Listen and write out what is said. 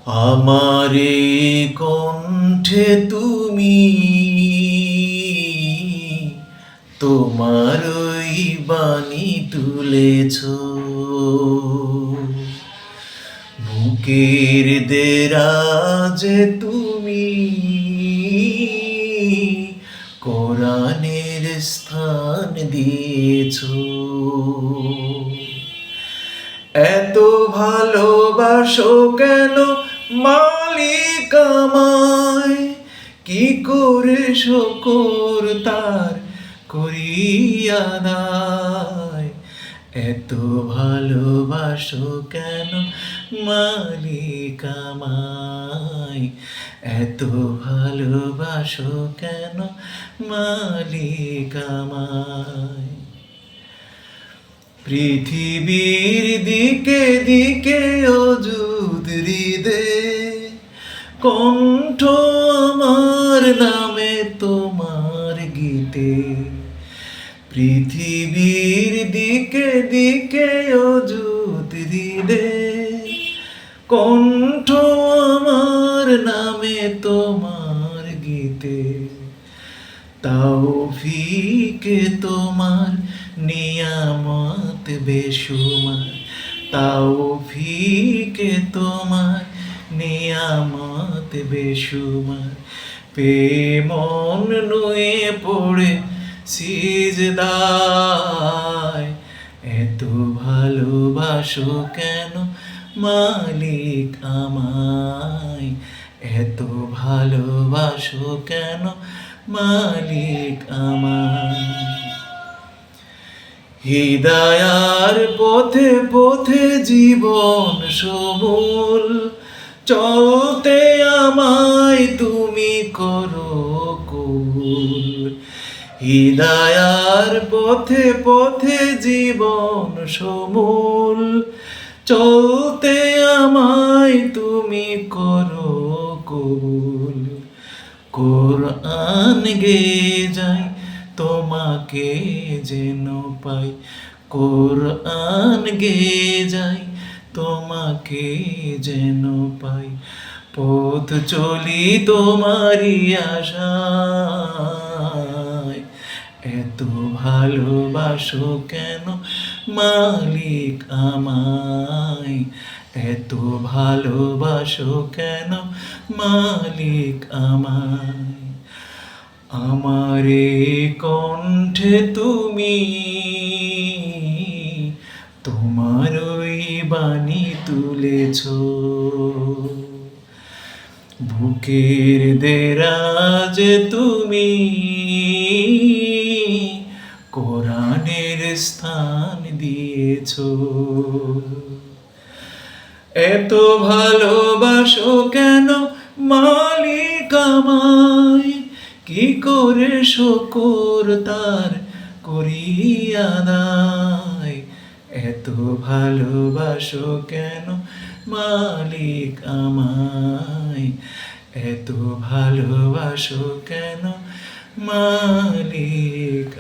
আমারে কণ্ঠে তুমি তোমারই বাণী তুলেছ, বুকের দেরাজে তুমি কোরআনের স্থান দিয়েছ। এত ভালোবাসো কেন মালিক আমায়, কি করে শকর তার করিয়া দায়। এত ভালোবাসো কেন মালিক আমায়, এত ভালোবাসো কেন মালিক আমায়। পৃথিবীর দিকে দিকে অযুত হৃদে কণ্ঠ আমার নামে তোমার গীতে। পৃথিবীর দিকে দিকে অযুত হৃদে কণ্ঠ আমার নামে তোমার গীতে। তাওফিকে তোমার নিয়ামত বেশুমার, তাওফিকে তোমার নিয়ামত বেশুমার। মন নুয়ে পড়ে সিজদায়, এত ভালোবাসো কেন মালিক আমায়, এত ভালোবাসো কেন মালিক আমায়। হিদায়ার পথে পথে জীবন সমূল চলতে আমায় তুমি করো কবুল। হিদায়ার পথে পথে জীবন সমূল চলতে আমায় তুমি করো কবুল। কোরআন গেয়ে যাই তোমাকে যেন পাই, কোরআন গেয়ে যাই তোমাকে যেন পাই। পথ চলি তোমারই আশায়, এত ভালোবাসো কেন মালিক আমায়, এত ভালোবাসো কেন মালিক আমায়। আমারে কণ্ঠে তুমি তোমারই বাণী তুলেছ, বুকের দেরাজে তুমি কোরআনের স্থান দিয়েছ। এত ভালোবাসো কেন মালিক আমায়, কি করে শকর তার করিয়া দায়। এত ভালোবাসো কেন মালিক আমায়, এত ভালোবাসো কেন মালিক।